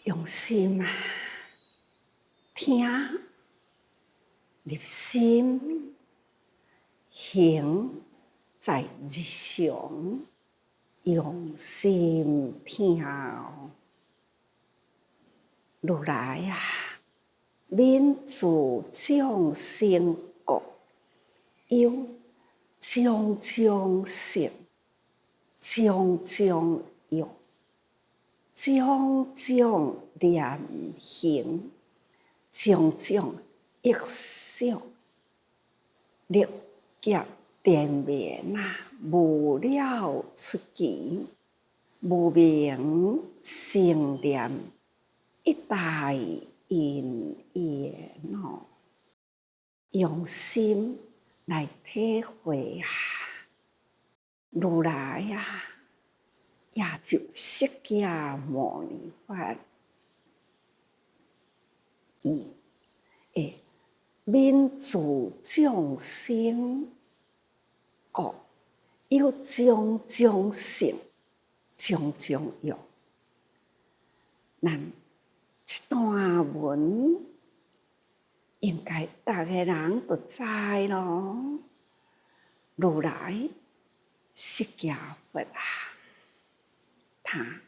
用心啊，听入心，行在日常，用心听。如来啊，免自众生故，有种种性，种种欲，种种念行，种种意想，历劫缠绵啊，无了出奇，无明生念，一代因缘哦，用心来体会啊，如来啊，也就释迦牟尼佛，伊会免除众生故，有种种性，种种欲。咱这段文应该逐个人都知咯。如来释迦佛啊，他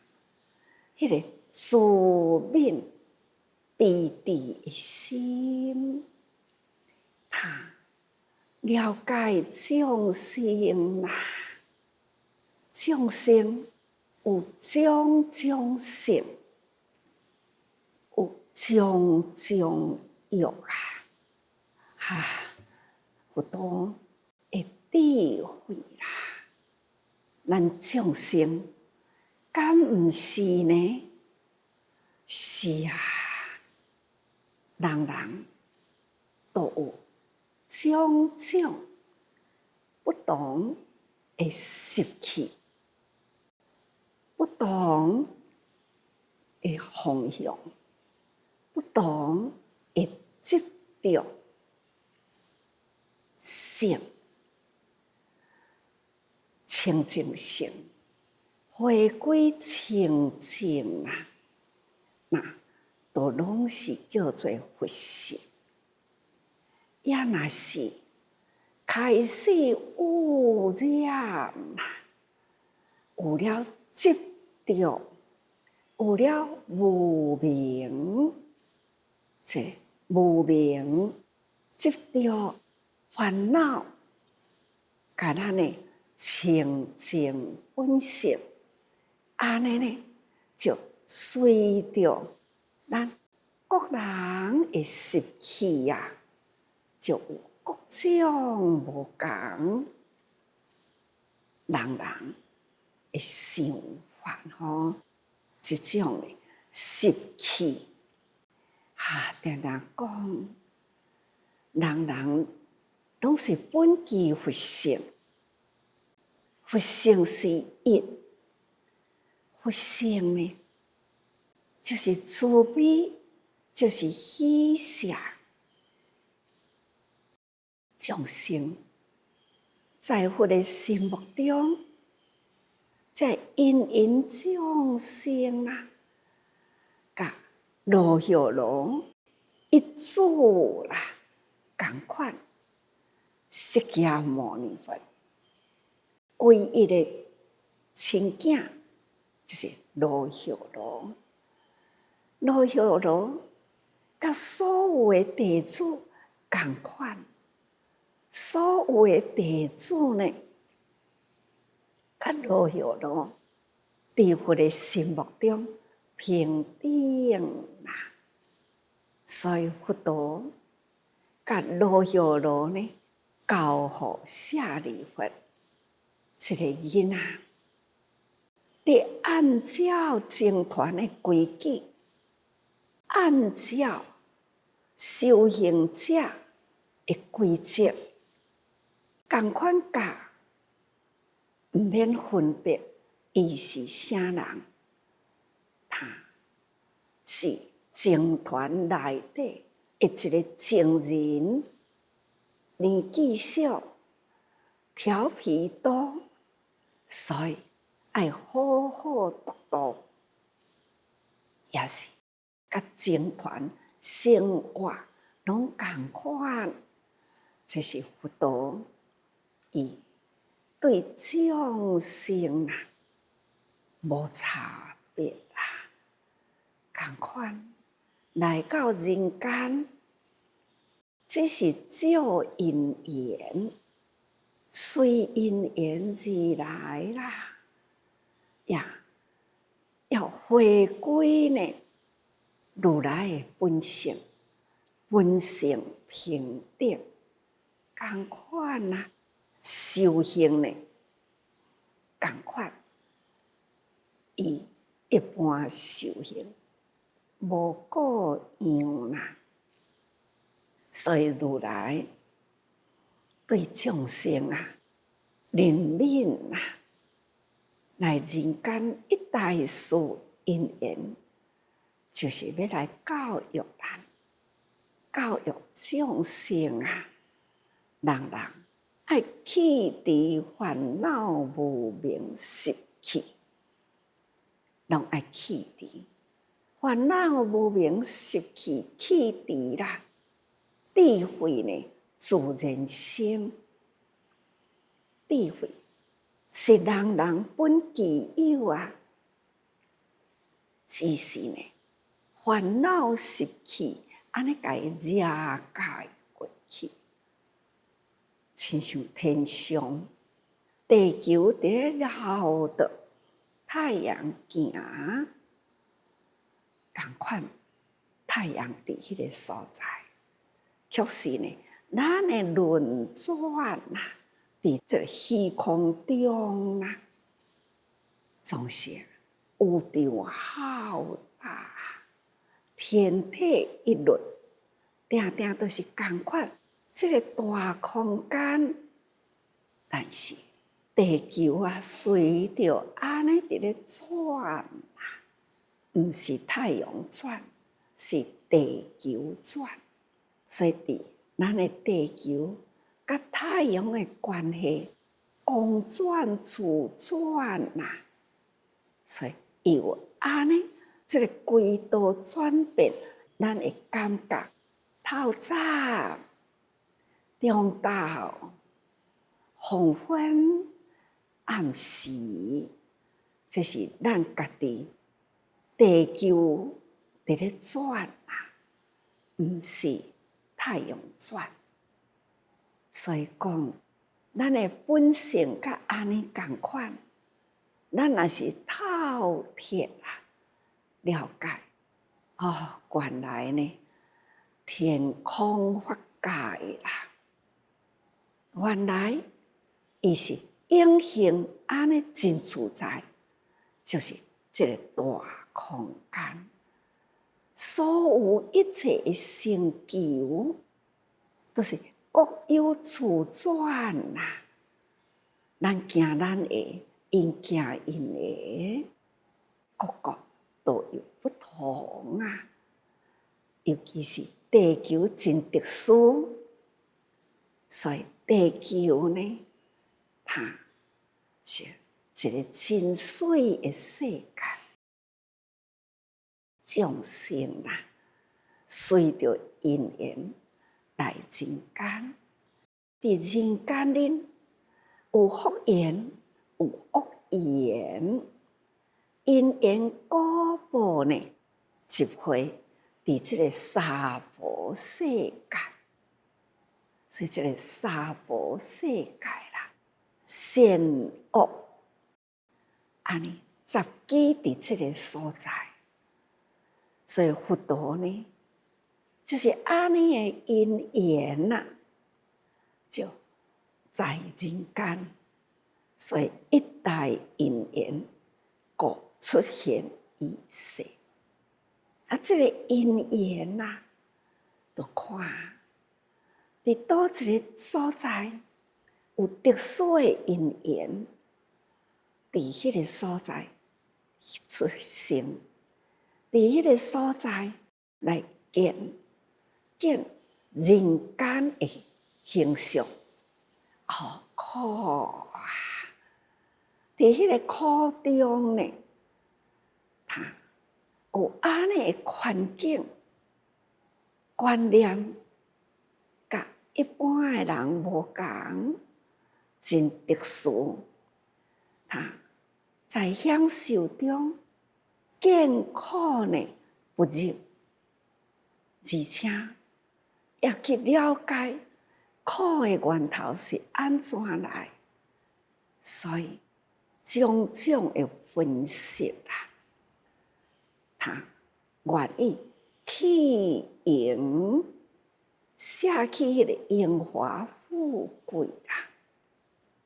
迄个自泯悲智的心，他了解众生啊，众生有种种性，有种种欲啊，佛陀的智慧啦，咱众生敢毋是呢？是啊，人人都有种种不同的习气，不同的方向，不同的执着性，清净性，回归清净啊，那都拢是叫做佛性。也若是开始污染啦，有了执着，有了无明，这无明执着烦恼，甲咱的清净本性，安尼呢，就随着咱各人的习气呀，就有各种无同，人人的想法吼，这种的习气啊，常常讲，人人拢是本具佛性，佛性是一，佛性呢，就是慈悲，就是喜舍。众生在佛的心目中，这芸芸众生啊，甲罗煜罗一祖啦，同款，释迦牟尼佛唯一的亲囝就是罗煜罗。罗煜罗甲所有的弟子同款。所有的弟子呢，甲罗煜罗伫佛的心目中平等啦，所以佛陀甲罗煜罗呢，交互舍利弗一个囡仔，你按照僧团的规矩，按照修行者的规则。同款教，毋免分别伊是啥人，他是僧团内底的一个僧人，年纪小，调皮多，所以爱好好读读，也是甲僧团生活拢同款，这是佛陀伊对众生啊无差别啊，同款来到人间，只是照因缘，随因缘而来啦，要回归呢如来的本性，本性平等，同款啊，修行呢，同款，伊一般修行无各样啦，所以如来对众生啊，怜悯啊，来人间一大事因缘，就是要来教育咱，教育众生啊，人人爱弃除烦恼无明习气，拢爱弃除烦恼无明习气，弃除啦，智慧呢自然生，智慧是人人本具有啊，只是呢烦恼习气安尼甲伊遮盖过去，亲像天上地球伫咧绕着太阳行，同款太阳伫迄个所在，却是呢咱的轮转啊，伫这个虚空中啊，总是宇宙浩大，天体一律，定定都是同款。这个大空间，但是地球啊，随着安尼伫咧转啊，毋是太阳转，是地球转。所以伫咱的地球甲太阳的关系，公转自转啊，所以有安尼这个轨道转变，咱会感觉透早、中昼、黄昏、暗时，这是咱家己地球伫咧转啊，毋是太阳转。所以讲，咱的本性甲安尼同款，咱若是透彻啊了解，原来呢天空法界啦，原来伊是永恒安尼真自在，就是这个大空间，所有一切的成就都是各有自转啊。咱行咱的，因行因的，各个都有不同啊。尤其是地球真特殊，所以地球呢，它是一个真水的世界。众生啊，随着因缘来人间，伫人间里有福缘，有恶缘，因缘果报呢，一回伫这个娑婆世界。所以这个娑婆世界啦，善恶安尼杂居伫这个所在。所以佛陀呢，就是安尼的因缘呐，就在人间。所以一代因缘，故出现于世。这个因缘呐，就看伫倒一个所在有特殊的因缘，伫迄个所在出生，伫迄个所在来见人间的形象，苦啊！伫迄个苦中呢，他有安尼的环境、观念，甲一般的人无共，真特殊。在享受中见苦呢不入，而且也去了解苦的源头是安怎来，所以种种的分析啦，他愿意弃荣，舍弃迄个荣华富贵啦，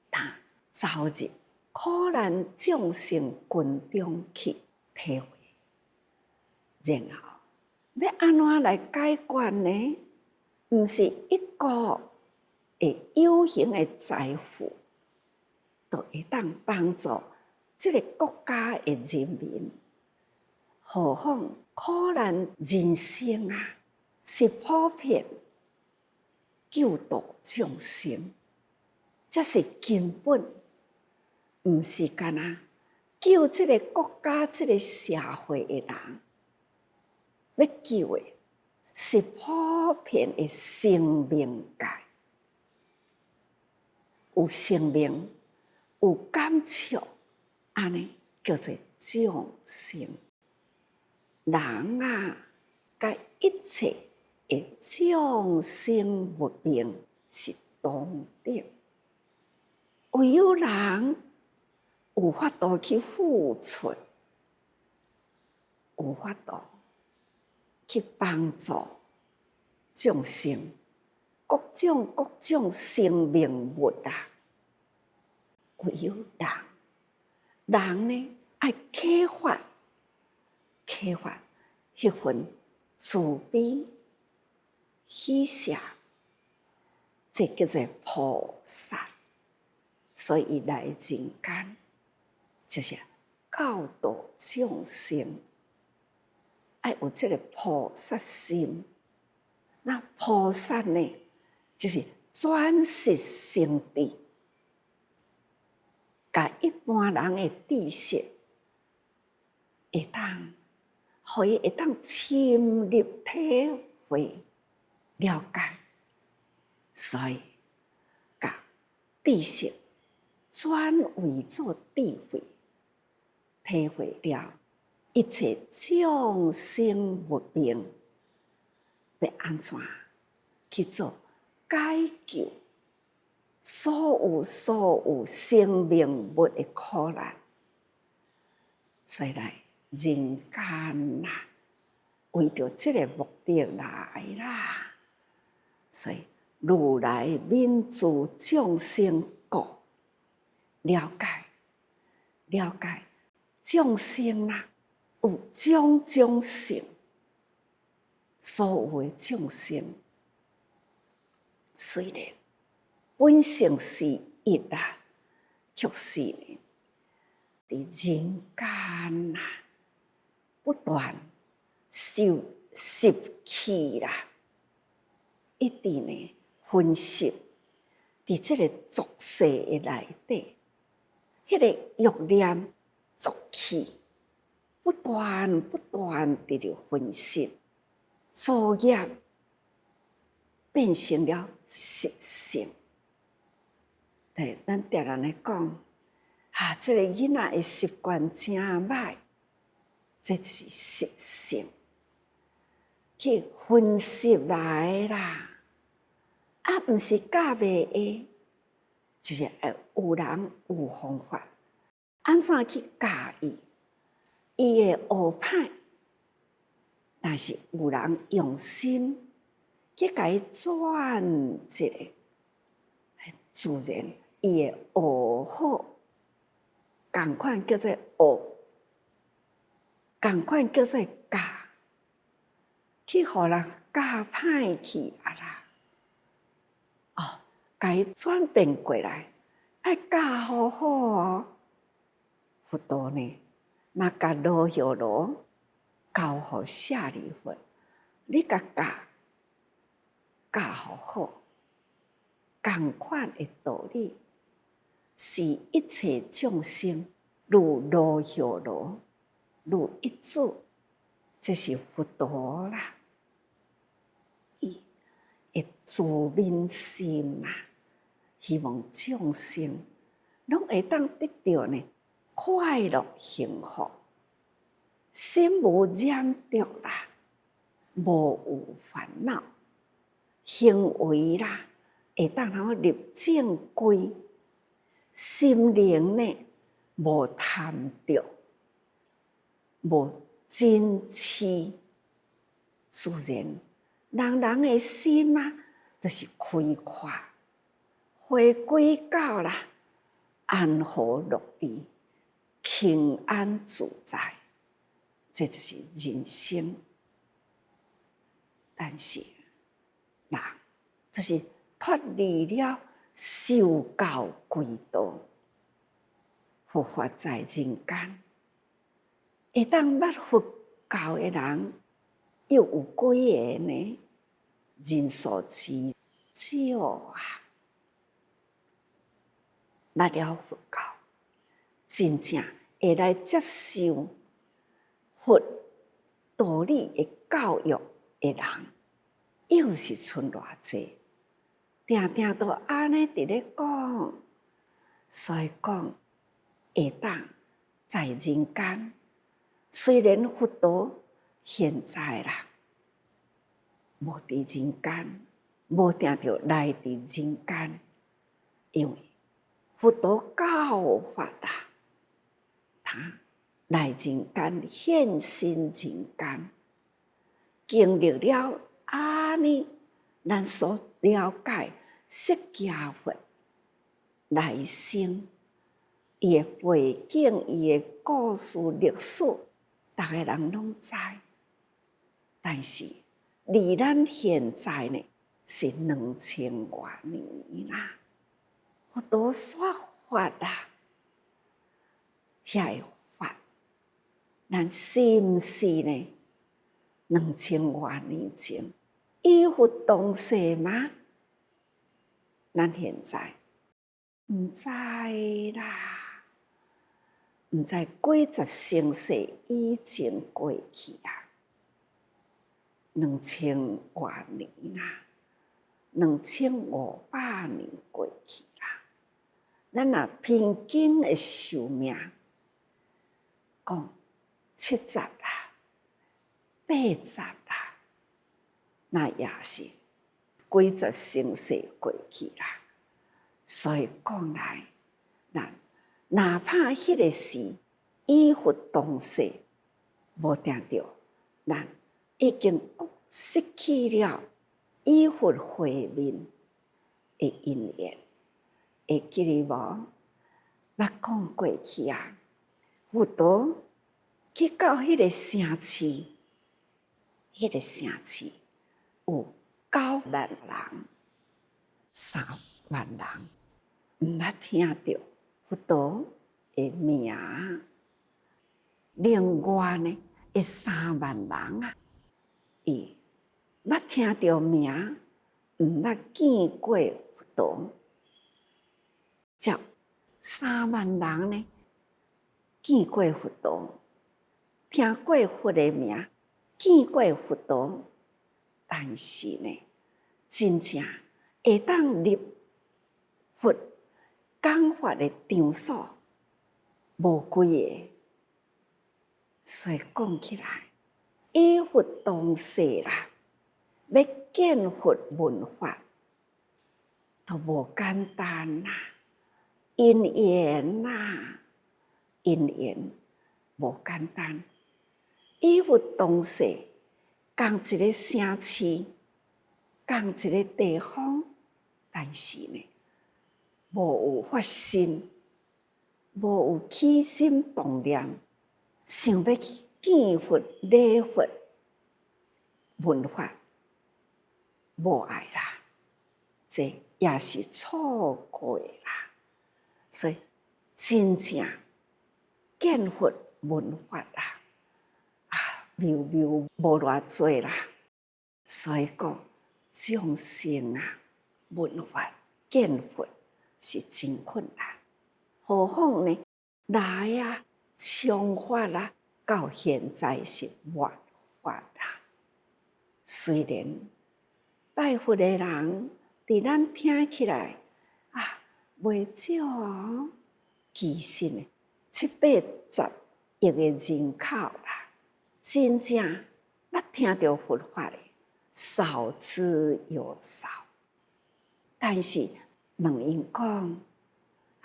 他走入苦难众生群中去体会，然后要安怎来解决呢？毋是一个会有形的财富，就会当帮助这个国家的人民。何况苦难人生啊，是普遍救度众生，这是根本。毋是干那救这个国家、这个社会的人，要救的是普遍的生命界。有生命、有感触，安尼叫做众生。人啊，甲一切的众生物命是同等，唯有人有法度去付出，有法度去帮助众生，各种生命物啊，唯有人呢，爱启发迄份慈悲喜舍，这叫做菩萨。所以伊来人间，就是教导众生，爱有这个菩萨心。那菩萨呢，就是转识成智，甲一般人的知识，会当，互伊会当深入体会了解，所以甲知识转为做智慧，体会了一切众生物命要安怎去做解救所有生命物的苦难。所以来人间啦，为着这个目的来啦。所以如来悯诸众生故，了解众生啦，有种性，所有的众生虽然本性是一啦，却是呢，在人间啦，不断受习气啦，一直呢分析，在这个俗世的内底，迄个欲念俗气，不断地分析，作业变成了习性。对，咱常常来讲，这个囡仔的习惯真歹，这就是习性。去分析来啦，毋是教袂会，就是有人有方法，安怎去教伊？伊会学歹，但是有人用心去甲伊转一个，自然伊会学好。同款叫做学，同款叫做教，去互人教歹去啊啦。甲伊转变过来，爱教好好哦。佛陀呢，若甲罗叶罗交互舍利弗，你甲教好好，同款的道理，是一切众生如罗叶罗，如一子这是佛陀啦，伊会自泯心啦，希望众生拢会当得到呢快乐幸福，心无染著啦，无有烦恼，行为啦会当通入正规，心灵呢无贪着，无嗔痴，自然人的心啊，就是开阔，回归到啦安和乐利、平安自在，这就是人生。但是人就是脱离了受教轨道，佛法在人间，会当捌佛教的人又有几个呢？人数之少啊！捌了佛教，真正会来接受佛道理的教育的人，又是剩偌济？定定都安尼伫咧讲，所以讲会当在人间。虽然佛陀现在啦，无伫人间，无定着来伫人间，因为佛陀教法啦，他来人间现身人间，经历了安尼，咱所了解释迦佛来生，伊的背景、伊的故事、历史，逐个人拢知。但是离咱现在呢，是2000多年啦。佛陀说法啦，遐个法，咱是毋是呢？2000多年前，以佛当世吗？咱现在毋知啦，毋知几十生世以前过去啊，2000多年啦，2500年过去啦。咱若平均的寿命，讲70啦、80啦，那也是几十生世过去啦。所以讲来，咱哪怕迄个时以佛当世，无定着咱已经失去了以佛会面的因缘。会记得无？捌讲过去啊，佛陀去到迄个城市，迄个城市有9万人、3万人，毋捌听到佛陀的名。另外呢，有3万人啊，伊捌听到名，毋捌见过佛陀。这3万人呢，见过佛陀，听过佛的名，见过佛陀，但是呢，真正会当入佛讲法的场所，无几个。所以讲起来，以佛当世啦，要见佛闻法，都无简单啦。因缘啦，因缘无简单。以佛当世，讲一个城市，讲一个地方，但是呢，无有发心，无有起心动念，想要去见佛、礼佛、闻法，无爱啦，这也是错过啦。所以真正见佛闻法啦，渺渺无偌济啦。所以讲众生啊，闻法见佛是真困难，何况呢来啊，唱法啦，到现在是末法啦。虽然拜佛的人伫咱听起来袂少哦，其实呢780亿的人口啦，真正捌听到佛法的少之又少。但是问因讲，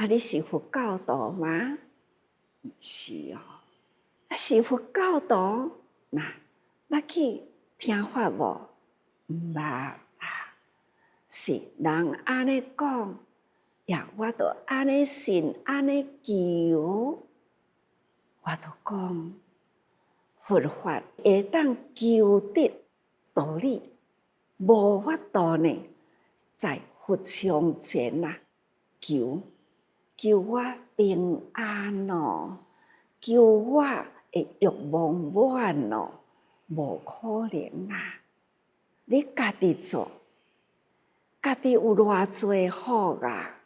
你是佛教徒吗？不是哦。是佛教徒，捌去听法无？毋捌啦。是人安尼讲，我就安尼信，安尼求。我就讲，佛法会当求得道理，无法度呢，在佛像前求我平安哦，求我会欲望满哦，无可能啦。你家己做，家己有偌济福啊，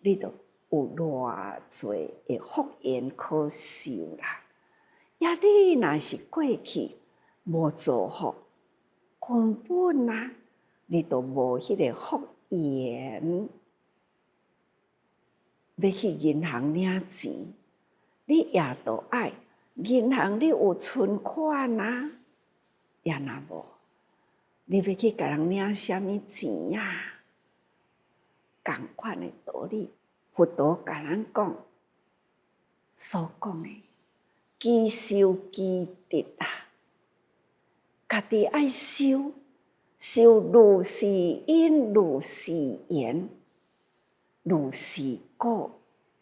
你就有偌济的福缘可受啦。你若是过去无做福，根本你就无迄个福缘。要去银行领钱，你也都爱银行你有存款也若无，你要去甲人领什么钱呀？同款的道理，佛陀甲咱讲所讲的，积修积德啦，家己爱修，修如是因，如是缘，如是果，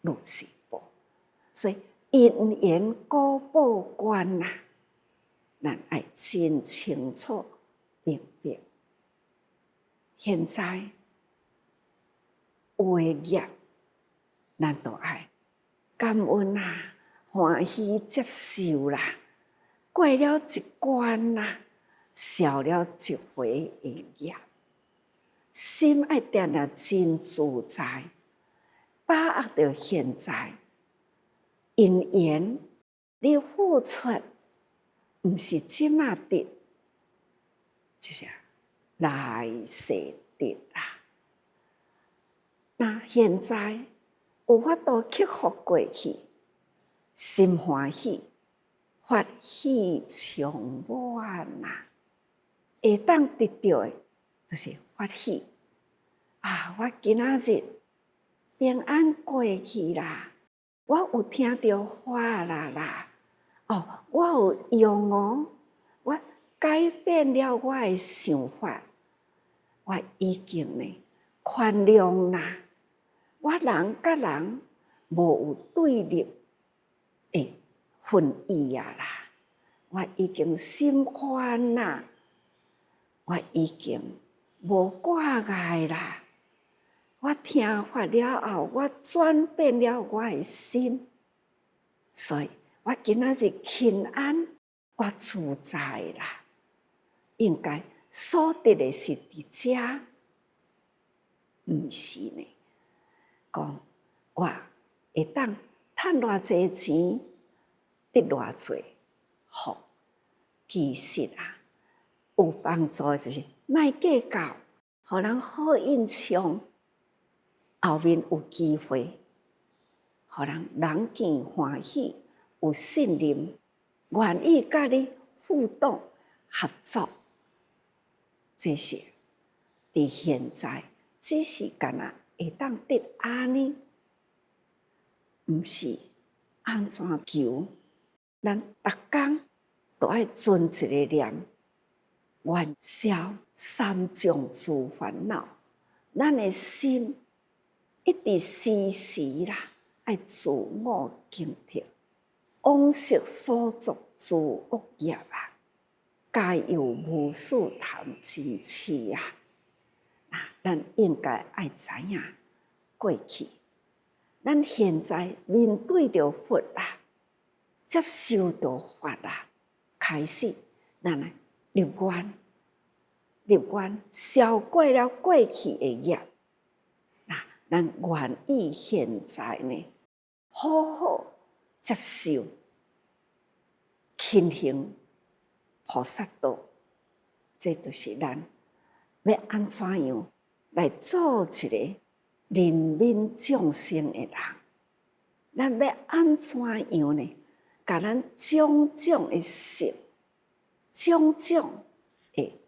如是报。所以因缘果报观咱爱真清楚明白。现在有的业，咱都爱感恩欢喜接受啦。过了一关消了一回的业，心爱定定真自在，把握到现在因缘，你付出毋是即马得，就是来世得啦。那现在有法度克服过去，心欢喜，法喜充满会当得到的就是法喜我今仔日平安过去啦，我有听到法啦我有用哦，我改变了我的想法，我已经宽谅啦。我人甲人无有对立的分意啦，我已经心宽啦，我已经无挂碍啦。我听法了后，我转变了我的心，所以我今仔日平安，我自在啦。应该所得的是伫遮，毋是呢？讲我会当趁偌济钱，得偌济福。其实有帮助的就是莫计较，互人好印象，后面有机会，互人人见欢喜，有信任，愿意甲你互动合作。这些伫现在只是干会当得安尼，毋是安怎求？咱逐工都爱存一个念，愿消三障诸烦恼。咱的心一直时时爱自我警惕，往昔所作诸恶业皆由无始贪嗔痴咱应该爱知影过去，咱现在面对着佛接受到法开始咱入愿消过了过去的业，咱愿意现在好好接受，勤行菩萨道，这就是咱要安怎样来做一个人民众生的人。咱要安怎样呢？把咱种种的习、种种的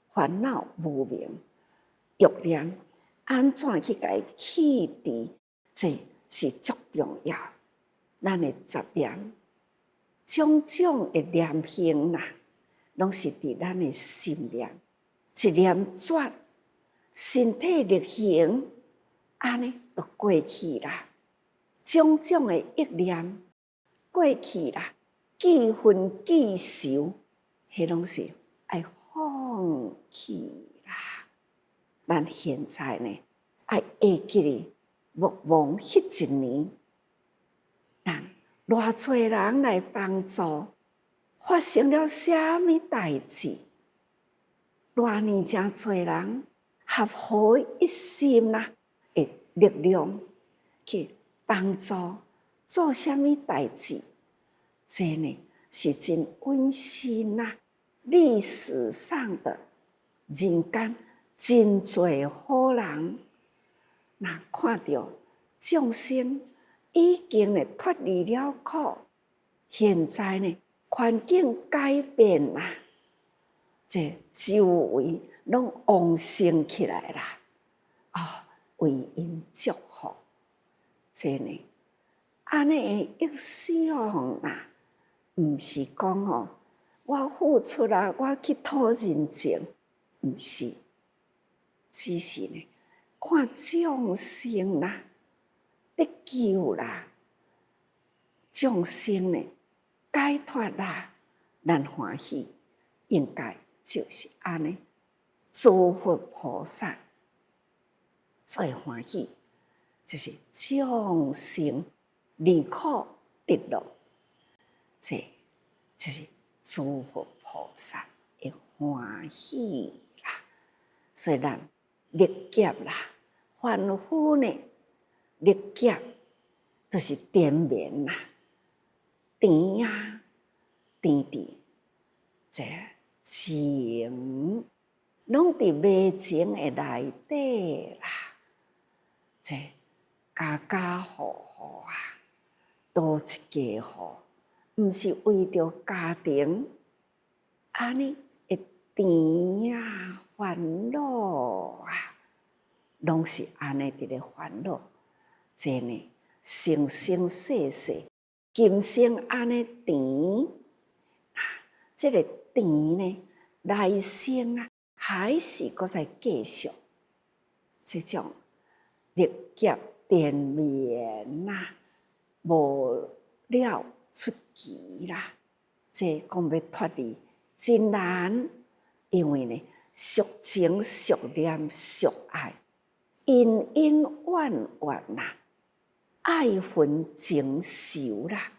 烦恼无明、欲念，安怎去甲伊去除？这是足重要。咱的杂念、种种的念行啦，拢是伫咱的心念，一念转，身体力行，安尼就过去啦。种种的忆念过去啦，记恨记仇，迄拢是爱放弃啦。咱现在呢，爱会记哩，莫忘迄一年，咱偌侪人来帮助，发生了啥物代志？偌年真侪人合乎一心啦，的力量去帮助做啥物代志？这呢是真温馨呐！历史上的人间真侪好人，那看到众生已经呢脱离了苦，现在呢环境改变啦，这周围拢旺盛起来啦，为因祝福。这呢，安尼的意想啦，毋是讲我付出啦，我去讨人情，毋是，只是呢，看众生啦，得救啦，众生呢解脱啦，咱欢喜，应该就是安尼，诸佛菩萨最欢喜。就是众生离苦得乐，这就是诸佛菩萨的欢喜啦。所以咱历劫啦，凡夫呢，历劫就是甜绵啦，甜啊，甜甜，这情拢伫迷情的内底啦，这。家家户户啊，多一家户，毋是为着家庭，安尼会甜啊烦恼啊，拢是安尼伫咧烦恼。这呢，生生世世，今生安尼甜，这个甜呢，来生啊，还是搁再继续这种历劫。甜绵呐，无了出奇啦！这讲要脱离真难，因为呢，俗情俗念俗爱，恩恩怨怨呐，爱恨情仇啦，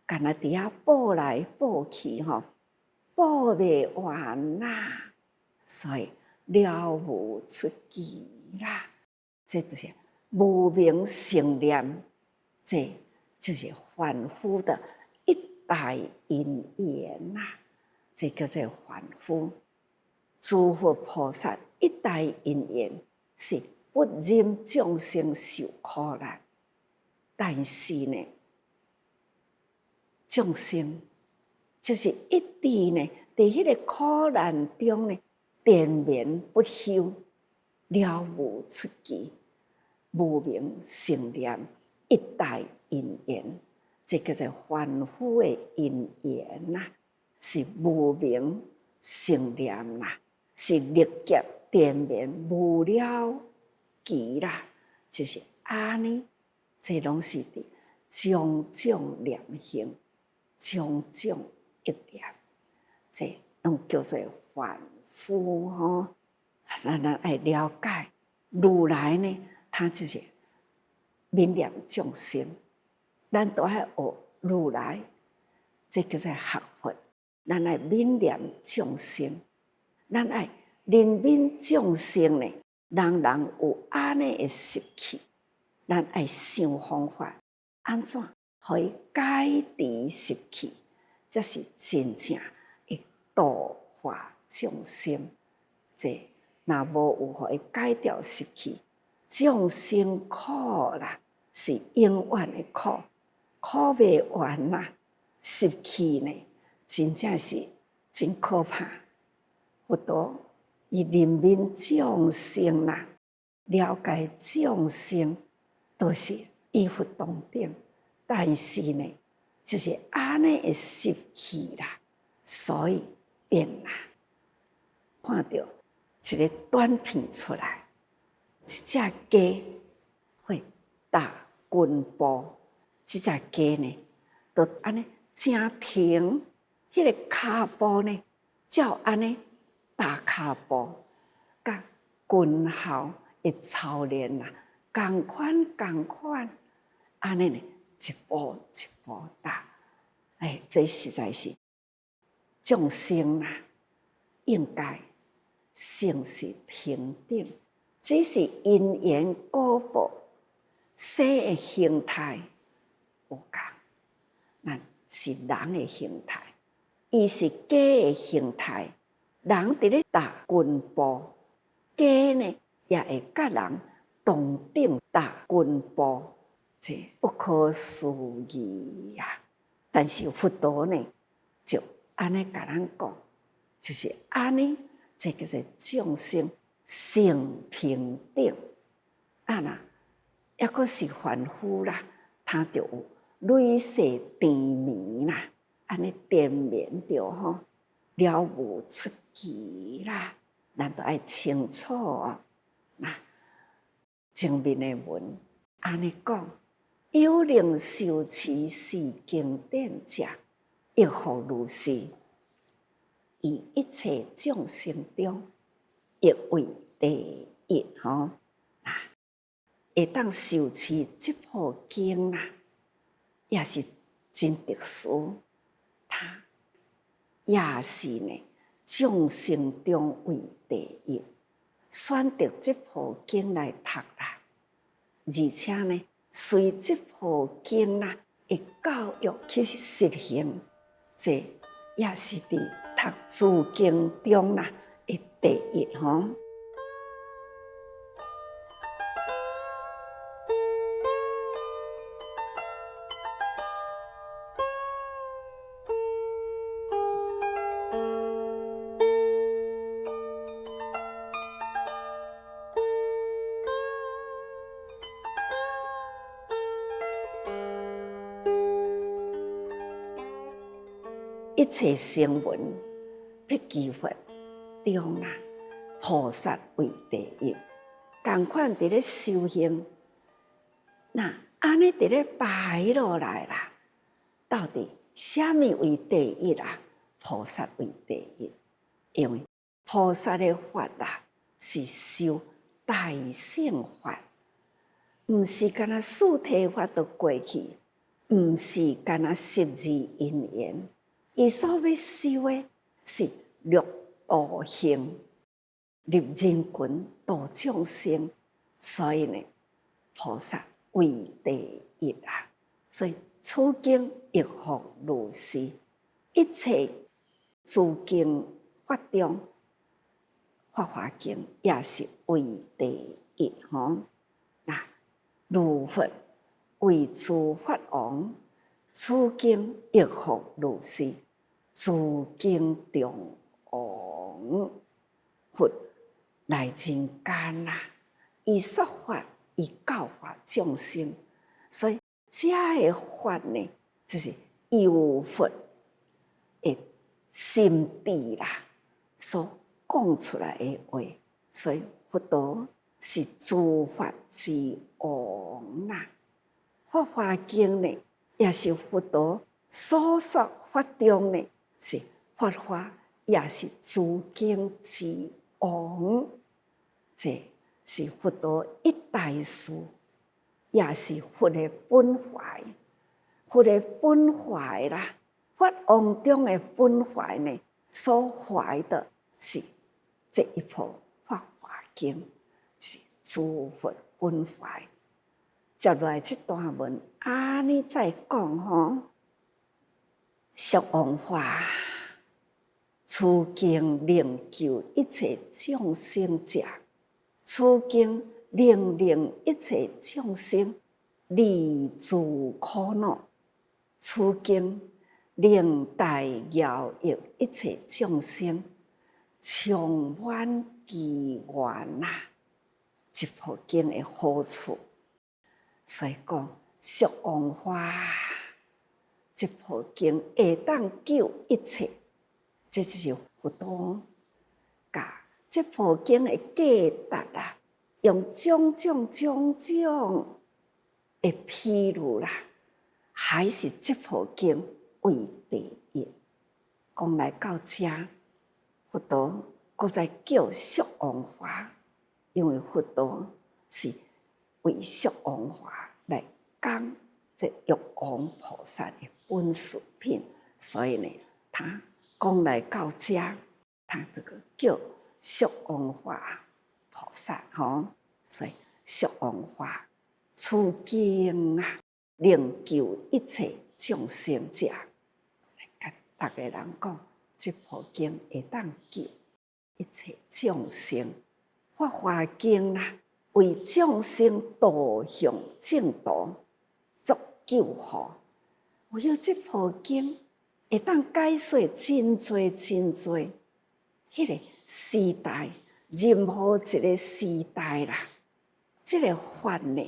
干那伫遐报来报去报袂完啦，所以了无出奇啦，这就是。无明成念，这就是凡夫的一代因缘呐，这叫做凡夫。诸佛菩萨一代因缘是不忍众生受苦难，但是呢，众生就是一直呢，在迄个苦难中呢，连绵不休，了无出奇。无明成念，一代因缘，这叫做凡夫的因缘呐，是无明成念啦，是历劫连绵无了期啦，就是安尼，这拢是伫种种念行，种种一念，这拢叫做凡夫咱爱了解如来呢。他就是悯念众生，咱都爱学如来，这叫做学佛。咱爱悯念众生，咱爱怜悯众生呢，人人有安尼的习气，咱爱想方法，安怎可以解除习气，才是真正会度化众生。这若无有互伊改掉习气，众生苦啦，是永远的苦，苦袂完啦。习气呢，真正是真可怕。佛陀伊怜悯众生啦，了解众生都是依佛同等，但是呢，就是安尼的习气啦，所以变啦。看到一个短片出来，一只鸡会打滚步，这只鸡呢，就安尼正停，迄个骹步呢，照安尼打骹步，甲滚后的操练啦，共款，安尼呢，一步一步打。这实在是众生啦，应该性是平等，只是因缘果报，生的形态有共。咱是人的形态，伊是鸡的形态。人伫咧打滚步，鸡呢也会甲人同等打滚步，这不可思议呀！但是佛陀呢，就安尼甲咱讲，就是安尼，这叫做众生性平等。若抑阁是凡夫啦，他就有累世缠绵啦，安尼缠绵着吼，了无出期啦。咱都爱清楚哦。前面的文安尼讲，有能受持是经典者，亦复如是。以一切众生中，亦为第一吼。会当受持这部经啦，也是真特殊。它也是呢，众生中为第一。选择这部经来读啦，而且呢，随这部经啦的教育去实行，这也是伫读诸经中啦的第一吼。一切声闻辟支佛中啦，菩萨为第一。同款伫咧修行，那安尼伫咧排落来啦，到底什么为第一啊？菩萨为第一，因为菩萨的法啦是修大乘法，毋是干那四谛法都过去，毋是干那十二因缘。伊所要修的是六道行，入人群度众生，所以呢，菩萨为第一啊。所以此经亦复如是，一切诸经法中，《法华经》也是为第一吼。如佛为诸法王，此经亦复如是。诸经中王，佛来人间啦，伊说法，伊教化众生，所以这个法呢，就是由佛的心地啦所讲出来的话，所以佛陀是诸法之王啦。法华经呢，也是佛陀所说法中呢。是法华，也是诸经之王，这是佛陀一大事，也是佛的本怀。佛的本怀啦，法王中的本怀呢，所怀的是这一部《法华经》，是诸佛本怀。接来这段文，安尼再讲吼。俗王法，此经能救一切众生者，此经能令一切众生离诸苦恼，此经能带摇益一切众生，充满机缘啊！这部经的好处，所以讲俗王法，这部经会当救一切，这就是佛陀甲这部经的价值啊，用种种的譬如啦，还是这部经为第一。讲来到这，佛陀搁再叫俗王法，因为佛陀是为俗王法来讲这玉皇菩萨的本事品，所以呢，他讲来到这，他这个叫俗王法菩萨所以俗王法此经啊，能救一切众生者。甲大家人讲，这部经会当救一切众生。法华经啦，为众生导向正道，作救护。有这部经会当解说真多，迄个时代，任何一个时代啦，这个法呢，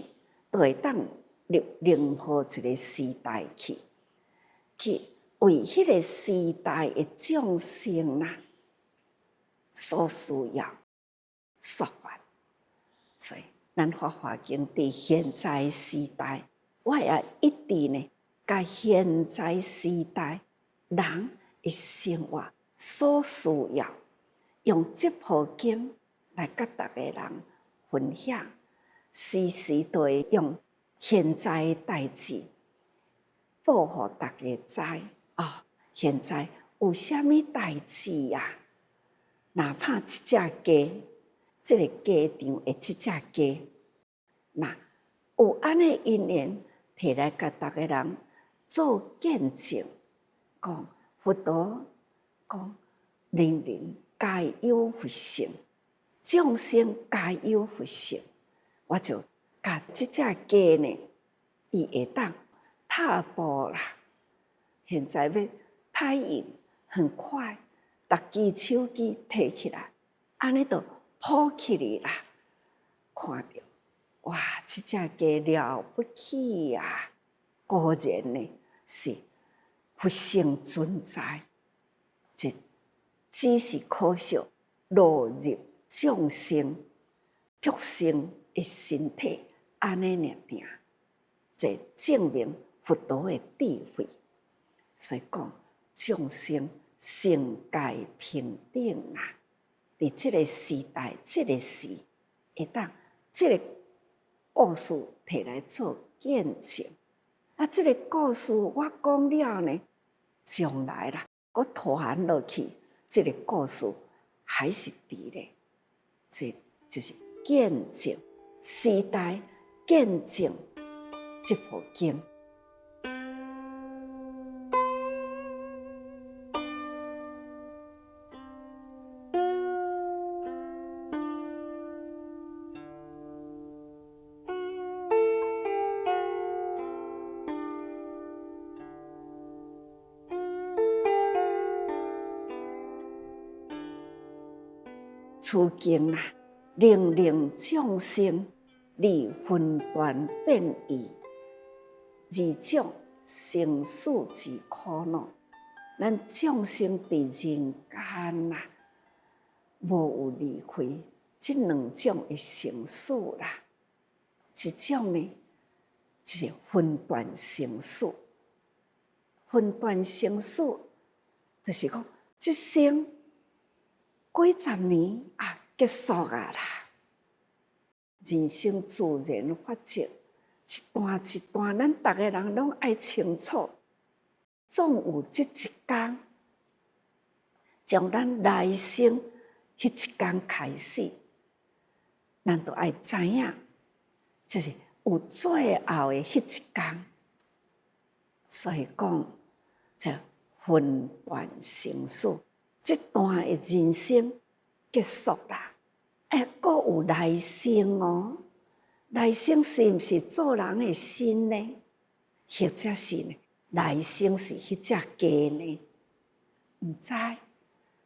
都会当入任何一个时代去为迄个时代的众生啦所需要说法。所以咱法华经伫现在时代，我也一直呢，甲现在时代人的生活所需要，用这部经来甲大家人分享，时时都会用现在的代志报互大家知现在有啥物代志呀？哪怕一只鸡，这个鸡场的这只鸡，那有安尼因缘，摕来甲大家人做见证，讲佛陀讲人人皆有佛性，众生皆有佛性。我就甲这只鸡呢，伊会当踏步啦。现在要拍影很快，逐支手机摕起来，安尼就抱起来啦。看到哇，这只鸡了不起啊！果然呢是佛性存在，这只是可惜落入众生畜生的身体，安尼尔定，这证明佛陀的智慧。所以讲，众生性界平等啊！伫这个时代，这个时会当这个故事摕来做见证。这个故事我讲了呢，将来啦，我传落去，这个故事还是伫咧，这就是见证时代，见证这部经。此经啊，能令众生离分段变异，二种生死之苦恼。咱众生伫人间啊，无有离开这两种的生死啦。一种呢，就是分段生死。分段生死，就是讲这生几十年啊，结束啊啦！人生自然法则，一段一段，咱逐个人拢爱清楚。总有这一天，从咱来生迄一天开始，咱都爱知影，就是有最后的迄一天。所以讲，这分段生死，这段的人生结束啦。还有来生哦，来生是毋是做人的身呢？或者是呢？来生是迄只鸡呢？毋知，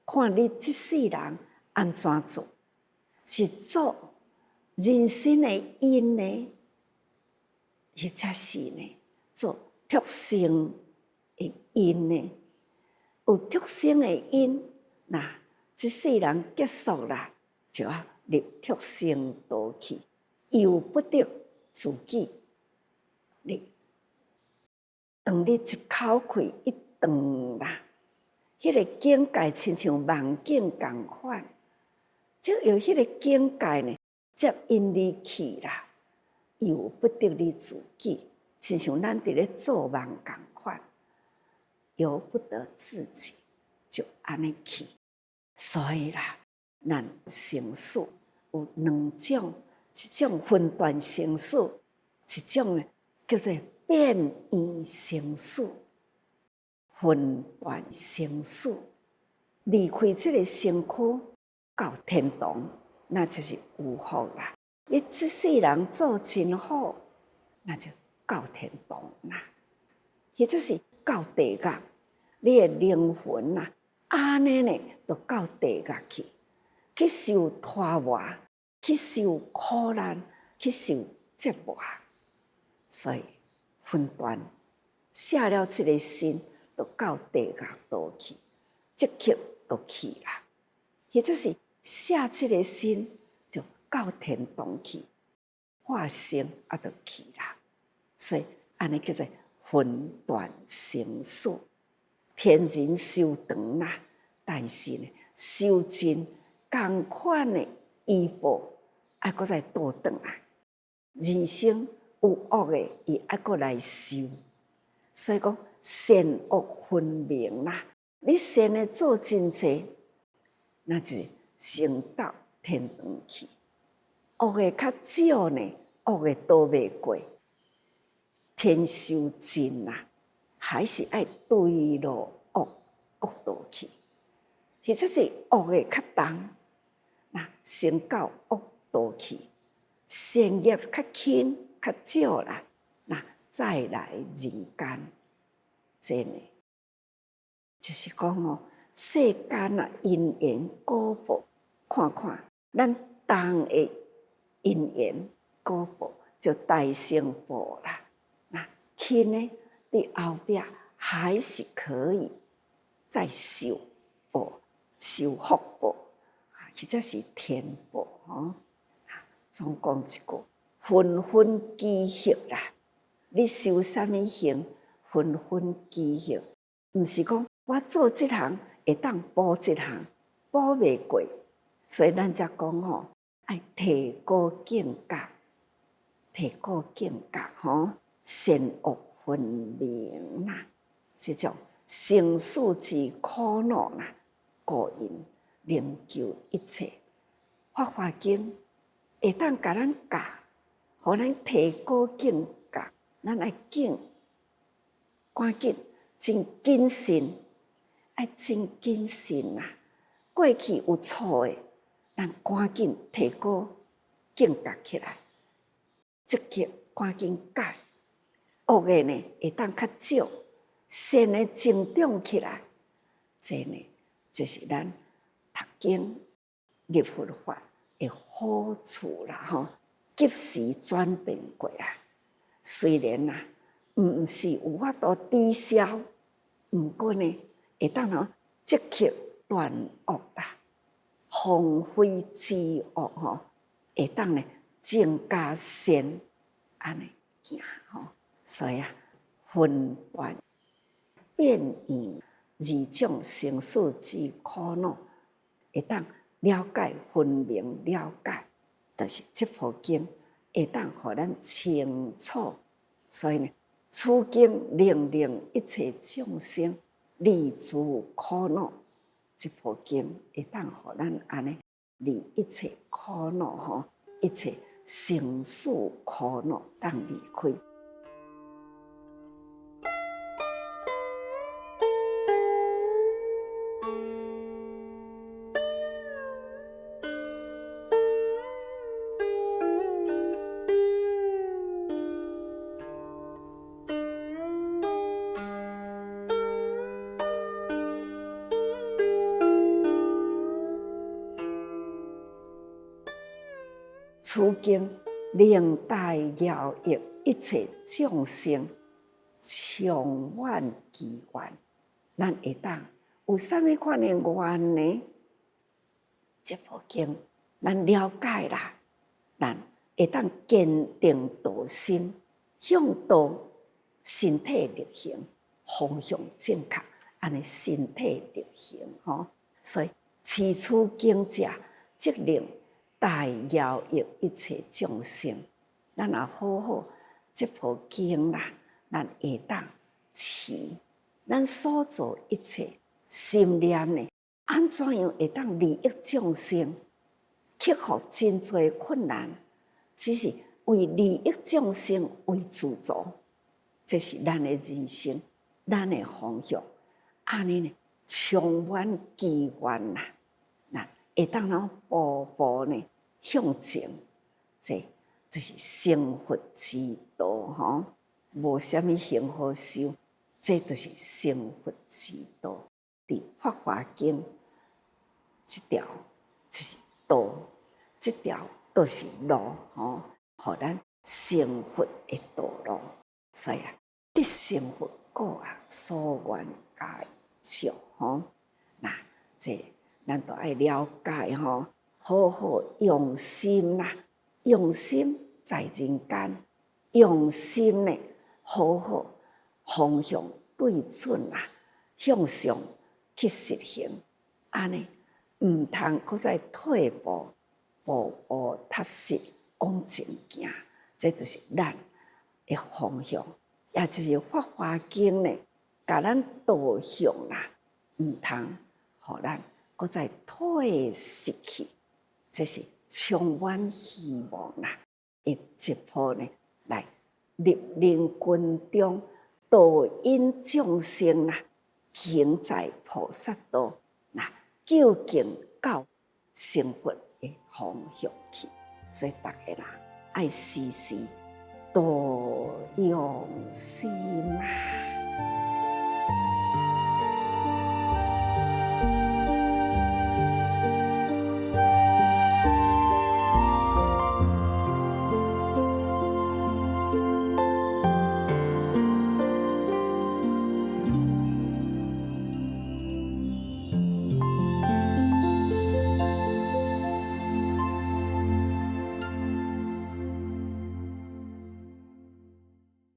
看你这世人安怎做，是做人生的因呢，或者是呢做畜生的因呢？有畜生的因，那这世人结束啦，就要入畜生道去，由不得自己。你当你一口气一断啦，迄个境界亲像梦境共款，就由迄个境界呢接引你去啦，由不得你自己，亲像咱伫咧做梦共款，由不得自己，就安尼去。所以啦，咱生死有两种，一种分段生死，一种呢叫做变异生死。分段生死，离开这个身躯到天堂，那就是有福啦。你这世人做真好，那就到天堂啦。或者是到地狱，你的灵魂啊，安尼呢，就到地狱去，去受拖磨，去受苦难，去受折磨。所以分段下了这个身，就到地狱道去，即刻就去啦。或者是下这个身，就到天堂去，化身啊，就去啦。所以安尼叫做分段生死。天人修长啦，但是呢，修真同款的医报，还搁再倒转来。人生有恶的，伊还搁来修。所以讲善恶分明啦。你善的做真济，那就是升到天堂去；恶的较少呢，恶的都未过。天修真啦，还是爱对落恶道去，或者是恶的较重，那升到恶道去；善业较轻较少啦，那再来人间。真的就是讲哦，世间啊，因缘果报，看看咱当的因缘果报，就大成报啦。那轻呢，伫后壁还是可以再受报、受福报，或者是天报哦。总讲一句，分分积蓄啦。你修什么行？分分积蓄，毋是讲我做这行会当补这行，补袂过，所以咱才讲吼，爱提高境界，提高境界吼，善恶分明啦。这种生死之苦恼啦，故因能救一切。法华经会当甲咱教，互咱提高境界，咱爱赶紧真谨慎，爱真谨慎啊！过去有错的，咱赶紧提高境界起来，积极赶紧改。恶的呢，会当较少，善的增长起来。这呢，就是咱读经立佛法的好处啦，吼！及时转变过来，虽然啊，毋是有法度抵消，毋过呢，会当吼积极断恶啦，防非止恶吼，会当呢增加善，安尼行吼。所以啊，分段变异二种生死之苦恼，会当了解分明了解，就是这部经会当互咱清楚。所以呢，此经令一切众生离诸苦恼，这部经会当互咱安尼离一切苦恼吼，一切生死苦恼当离开。此经令大饶益一切众生，充满祈愿。咱会当有啥物款的愿呢？这部经咱了解啦，咱会当坚定道心，向道身体力行，方向正确，安尼身体力行吼。所以持此经者，即令大饶益一切众生。咱也好好这部经啦，咱会当持，咱所做一切心念呢，安怎样会当利益众生，克服真多困难，只是为利益众生为主轴，这是咱的人生，咱的方向。安尼呢，充满机缘啦，咱会当咱步步呢向前，这就是成佛之道吼。无啥物行好修，这就是成佛之道。伫《法华经》这条就是道，这条都是路吼，互咱成佛的道路。所以啊，得成佛果啊，所愿皆照吼。那这咱都爱了解吼，好好用心啦，用心在人间，用心呢，好好方向对准啦，向上去实行，安尼毋通搁再退步，步步踏实往前行，这就是咱的方向，也就是《法华经》呢，甲咱导向啦，毋通互咱搁再退失去，这是充满希望啦，一步呢来立令群众导引众生啦，行在菩萨道，那究竟到成佛的方向去。所以大家啦，爱时时多用心啊。